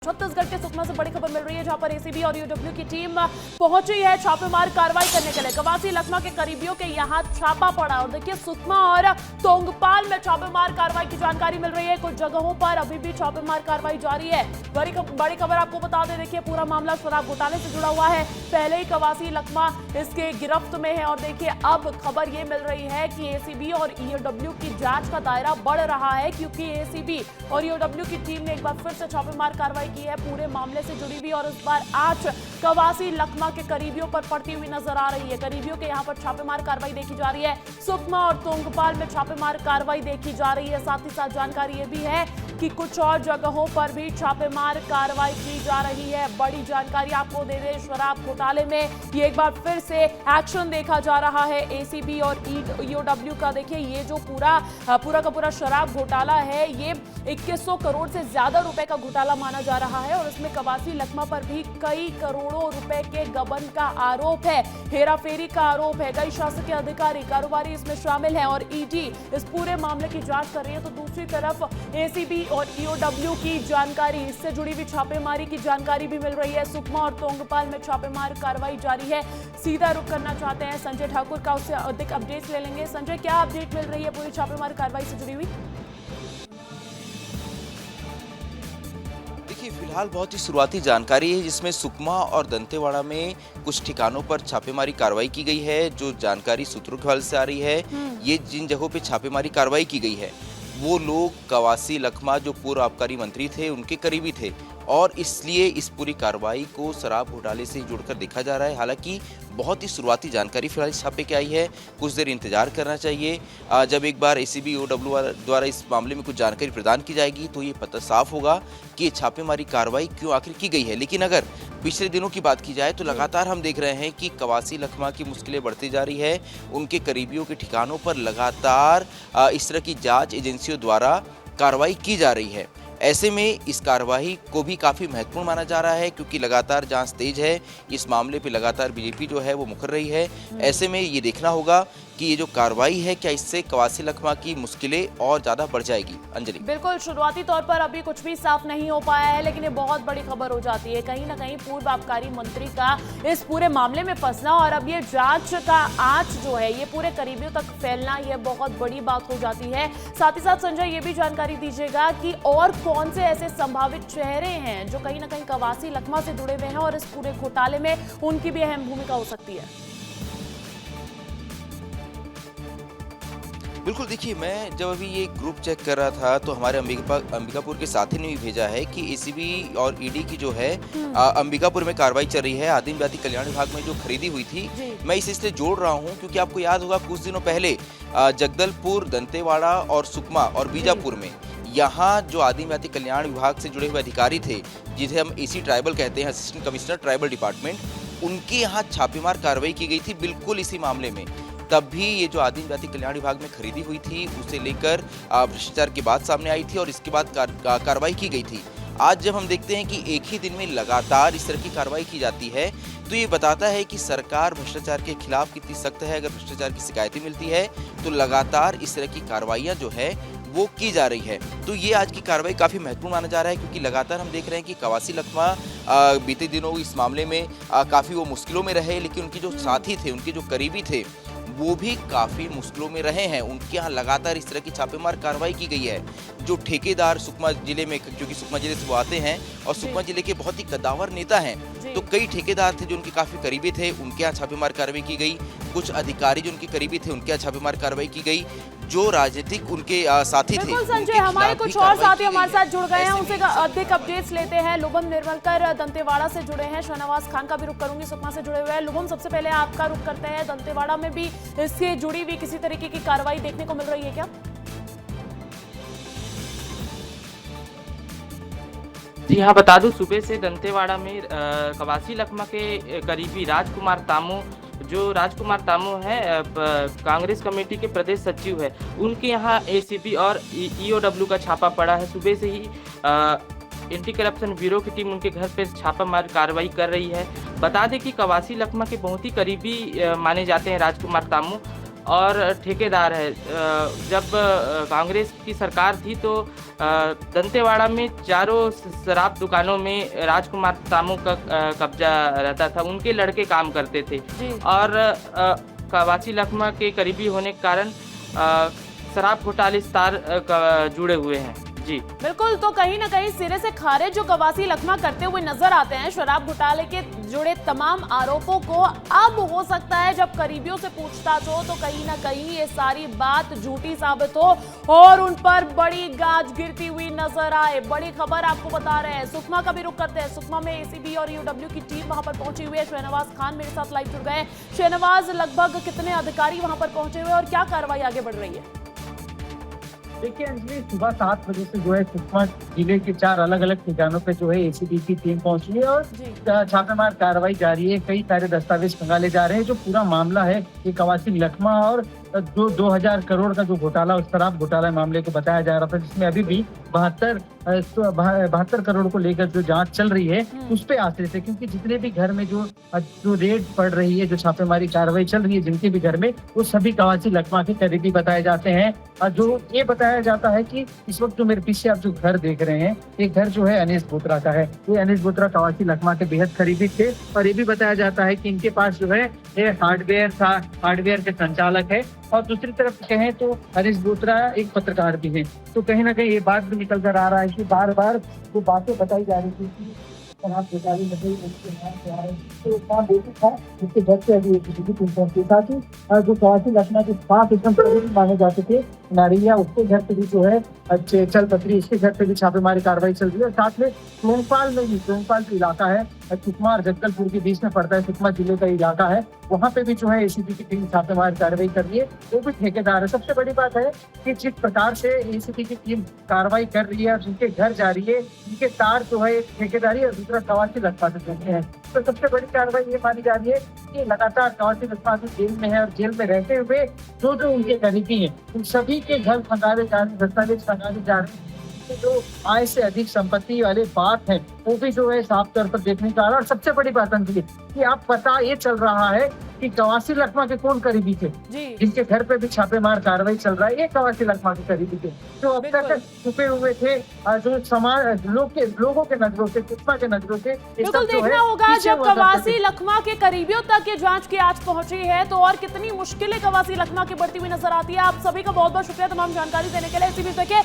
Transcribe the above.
छत्तीसगढ़ के सुकमा से बड़ी खबर मिल रही है, जहां पर एसीबी और ईओडब्ल्यू की टीम पहुंची है छापेमार कार्रवाई करने के लिए। कवासी लखमा के करीबियों के यहां छापा पड़ा और देखिए सुकमा और तोंगपाल में छापेमार कार्रवाई की जानकारी मिल रही है। कुछ जगहों पर अभी भी छापेमार कार्रवाई जारी है। बड़ी खबर आपको बता दें, देखिए पूरा मामला शराब घोटाले से जुड़ा हुआ है। पहले ही कवासी लखमा इसके गिरफ्त में है और देखिए अब खबर ये मिल रही है कि एसीबी और ईओडब्ल्यू की जांच का दायरा बढ़ रहा है, क्योंकि एसीबी और ईओडब्ल्यू की टीम ने एक बार फिर से छापेमार कार्रवाई की है पूरे मामले से जुड़ी हुई, और इस बार आंच कवासी लखमा के करीबियों पर पड़ती हुई नजर आ रही है। करीबियों के यहां पर छापेमार कार्रवाई देखी जा रही है। सुकमा और तोंगपाल में छापेमार कार्रवाई देखी जा रही है। साथ ही साथ जानकारी ये भी है कि कुछ और जगहों पर भी छापेमार कार्रवाई की जा रही है। बड़ी जानकारी आपको दे दें, शराब घोटाले में ये एक बार फिर से एक्शन देखा जा रहा है एसीबी और ईओडब्ल्यू का। देखिए ये जो पूरा का पूरा शराब घोटाला है, ये 2100 करोड़ से ज्यादा रुपए का घोटाला माना जा रहा है और इसमें कवासी लखमा पर भी कई करोड़ों रुपए के गबन का आरोप है, हेराफेरी का आरोप है। कई शासकीय अधिकारी कारोबारी इसमें शामिल हैं और ईडी इस पूरे मामले की जांच कर रही है। तो दूसरी तरफ एसीबी और ईओडब्ल्यू की जानकारी, इससे जुड़ी हुई छापेमारी की जानकारी भी मिल रही है। सुकमा और तोंगपाल में छापेमार कार्रवाई जारी है। सीधा रुख करना चाहते हैं संजय ठाकुर का, उससे अधिक अपडेट्स ले लेंगे। संजय, क्या अपडेट मिल रही है पूरी छापेमार कार्रवाई से जुड़ी हुई? देखिए फिलहाल बहुत ही शुरुआती जानकारी है, जिसमें सुकमा और दंतेवाड़ा में कुछ ठिकानों पर छापेमारी कार्रवाई की गई है। जो जानकारी सूत्रों के हवाले से आ रही है, ये जिन जगहों पे छापेमारी कार्रवाई की गई है वो लोग कवासी लखमा जो पूर्व आबकारी मंत्री थे उनके करीबी थे, और इसलिए इस पूरी कार्रवाई को शराब घोटाले से जोड़कर देखा जा रहा है। हालांकि बहुत ही शुरुआती जानकारी फिलहाल इस छापे की आई है, कुछ देर इंतजार करना चाहिए। जब एक बार एसीबी ईओडब्ल्यू द्वारा इस मामले में कुछ जानकारी प्रदान की जाएगी तो ये पता साफ होगा कि छापेमारी कार्रवाई क्यों आखिर की गई है। लेकिन अगर पिछले दिनों की बात की जाए तो लगातार हम देख रहे हैं कि कवासी लखमा की मुश्किलें बढ़ती जा रही है। उनके करीबियों के ठिकानों पर लगातार इस तरह की जांच एजेंसियों द्वारा कार्रवाई की जा रही है। ऐसे में इस कार्रवाई को भी काफ़ी महत्वपूर्ण माना जा रहा है, क्योंकि लगातार जांच तेज है। इस मामले पे लगातार बीजेपी जो है वो मुकर रही है। ऐसे में ये देखना होगा कि ये जो कार्रवाई है, क्या इससे कवासी लखमा की मुश्किलें और ज़्यादा बढ़ जाएगी। अंजलि, बिल्कुल शुरुआती तौर पर अभी कुछ भी साफ नहीं हो पाया है, लेकिन ये बहुत बड़ी खबर हो जाती है। कहीं ना कहीं पूर्व आबकारी मंत्री का इस पूरे मामले में फंसना और अब ये जांच का आंच जो है ये पूरे करीबियों तक फैलना, ये बहुत बड़ी बात हो जाती है। साथ ही साथ संजय, ये भी जानकारी दीजिएगा कि और कौन से ऐसे संभावित चेहरे हैं जो कहीं ना कहीं कवासी लखमा से जुड़े हुए हैं और इस पूरे घोटाले में उनकी भी अहम भूमिका हो सकती है? बिल्कुल, देखिए मैं जब अभी ये ग्रुप चेक कर रहा था तो हमारे अंबिकापुर के साथी ने भी भेजा है कि एसीबी और ईडी की जो है अंबिकापुर में कार्रवाई चल रही है आदिम जाति कल्याण विभाग में जो खरीदी हुई थी। मैं इसे इसलिए जोड़ रहा हूँ क्योंकि आपको याद होगा कुछ दिनों पहले जगदलपुर, दंतेवाड़ा और सुकमा और बीजापुर में यहाँ जो आदिम जाति कल्याण विभाग से जुड़े हुए अधिकारी थे, जिसे हम एसी ट्राइबल कहते हैं, असिस्टेंट कमिश्नर ट्राइबल डिपार्टमेंट, उनके यहाँ छापेमार कार्रवाई की गई थी बिल्कुल इसी मामले में। तब भी ये जो आदिम जाति कल्याण विभाग में खरीदी हुई थी उसे लेकर भ्रष्टाचार की बात सामने आई थी और इसके बाद कार्रवाई की गई थी। आज जब हम देखते हैं कि एक ही दिन में लगातार इस तरह की कार्रवाई की जाती है तो ये बताता है कि सरकार भ्रष्टाचार के खिलाफ कितनी सख्त है। अगर भ्रष्टाचार की शिकायतें मिलती है तो लगातार इस तरह की कार्रवाइयाँ जो है वो की जा रही है। तो ये आज की कार्रवाई काफ़ी महत्वपूर्ण माना जा रहा है, क्योंकि लगातार हम देख रहे हैं कि कवासी लखमा बीते दिनों इस मामले में काफ़ी वो मुश्किलों में रहे, लेकिन उनके जो साथी थे, उनके जो करीबी थे, वो भी काफ़ी मुश्किलों में रहे हैं। उनके यहाँ लगातार इस तरह की छापेमार कार्रवाई की गई है। जो ठेकेदार सुकमा जिले में, क्योंकि सुकमा जिले से वो आते हैं और सुकमा जिले के बहुत ही कद्दावर नेता हैं, तो कई ठेकेदार थे जो उनके काफ़ी करीबी थे, उनके यहाँ छापेमार कार्रवाई की गई। कुछ अधिकारी जो उनके करीबी थे उनके यहाँ छापेमार कार्रवाई की गई। जो राजनीतिक उनके साथी थे, संजय, हमारे कुछ और साथी हमारे साथ जुड़ गए हैं, उनसे अधिक अपडेट्स लेते हैं। लुभम निर्मलकर दंतेवाड़ा से जुड़े हैं, शाहनवाज खान का भी रुख करूंगी, सुकमा से जुड़े हुए हैं। लुभम, सबसे पहले आपका रुख करते हैं, दंतेवाड़ा में भी इससे जुड़ी हुई किसी तरीके की कार्रवाई देखने को मिल रही है क्या? जी हाँ, बता दूं सुबह से दंतेवाड़ा में कवासी लखमा के करीबी राजकुमार तामू है, कांग्रेस कमेटी के प्रदेश सचिव है, उनके यहाँ एसीबी और ईओडब्ल्यू का छापा पड़ा है। सुबह से ही एंटी करप्शन ब्यूरो की टीम उनके घर पर छापामार कार्रवाई कर रही है। बता दें कि कवासी लखमा के बहुत ही करीबी माने जाते हैं राजकुमार तामू। और ठेकेदार है। जब कांग्रेस की सरकार थी तो दंतेवाड़ा में चारों शराब दुकानों में राजकुमार तामू का कब्जा रहता था, उनके लड़के काम करते थे और कवासी लखमा के करीबी होने के कारण शराब घोटाले से तार जुड़े हुए हैं। जी बिल्कुल, तो कहीं ना कहीं सिरे से खारिज जो कवासी लखमा करते हुए नजर आते हैं शराब घोटाले के जुड़े तमाम आरोपों को, अब हो सकता है जब करीबियों से पूछताछ हो तो कहीं ना कहीं ये सारी बात झूठी साबित हो और उन पर बड़ी गाज गिरती हुई नजर आए। बड़ी खबर आपको बता रहे हैं, सुकमा का भी रुख करते हैं। सुकमा में एसीबी और ईओडब्ल्यू की टीम वहां पर पहुंची हुई है। शहनवाज खान मेरे साथ लाइव जुड़ गए। शहनवाज, लगभग कितने अधिकारी वहां पर पहुंचे हुए और क्या कार्रवाई आगे बढ़ रही है? देखिए अंजलि, सुबह 7 बजे से जो है सुकमा जिले के 4 अलग अलग ठिकानों पे जो है एसीबी की टीम पहुंची है और छापेमार कार्रवाई जारी है। कई सारे दस्तावेज खंगाले जा रहे हैं। जो पूरा मामला है ये कवासी लखमा और जो 2000 करोड़ का जो घोटाला, उस शराब घोटाला मामले को बताया जा रहा था, जिसमें अभी भी 72 करोड़ को लेकर जो जांच चल रही है उस पे आश्रित है। क्योंकि जितने भी घर में जो रेड पड़ रही है, जो छापेमारी कार्रवाई चल रही है जिनके भी घर में, वो सभी कवासी लखमा के करीबी बताए जाते हैं। और जो ये बताया जाता है कि इस वक्त जो मेरे पीछे आप जो घर देख रहे हैं, ये घर जो है अनीस बोत्रा का है। ये अनीस बोत्रा कवासी लखमा के बेहद करीबी थे और ये भी बताया जाता है कि इनके पास जो है हार्डवेयर के संचालक है। और दूसरी तरफ कहें तो अनीस बोत्रा एक पत्रकार भी है। तो कहीं ना कहीं ये बात भी निकल कर आ रहा है कि बार बार जो बातें बताई जा रही थी कि शराब घोटाले में उनके नाम से आ रहे हैं, तो वहाँ बेटी था जिसके घर से अभी एसीबी टीम पहुंची, साथ ही जो कवासी लखमा के पास एकदम करीबी माने जाते थे नारिया, उसके घर पे भी जो है चल पत्री, इसके घर पे भी छापेमारी कार्रवाई चल रही है। साथ में सोनपाल में भी, सोनपाल का इलाका है, सुकमा और जगदलपुर के बीच में पड़ता है, सुकमा जिले का इलाका है, वहाँ पे भी जो है एसीबी की टीम छापेमारी कार्रवाई कर रही है। वो भी ठेकेदार है। सबसे बड़ी बात है कि जिस प्रकार से एसीबी की टीम कार्रवाई कर रही है और जिनके घर जा रही है, उनके तार जो है एक ठेकेदारी और दूसरा कवासी लखमा से जुड़ते हैं। तो सबसे बड़ी कार्रवाई ये मानी जा रही है कि लगातार कवासी लखमा जेल में है और जेल में रहते हुए जो उनके करीबी है उन सभी के घर खंगाले जा रहे, दस्तावेज खंगाले जा रहे हैं। जो आय से अधिक संपत्ति वाले बात है वो भी जो है साफ तौर पर देखने का आ रहा है। और सबसे बड़ी बात अंजलि कि आप पता ये चल रहा है कि कवासी लखमा के कौन करीबी थे, जिनके घर पे भी छापेमार कार्रवाई चल रहा है, ये कवासी लखमा के करीबी थे जो अब तक छुपे हुए थे, जो समाज लोगों के नजरों से, सुकमा के नजरों से। बिल्कुल देखना होगा जब कवासी लखमा के करीबियों तक ये जांच की आज पहुंची है तो और कितनी मुश्किलें कवासी लखमा की बढ़ती हुई नजर आती है। आप सभी का बहुत बहुत शुक्रिया तमाम जानकारी देने के लिए। इसी बीच देखिए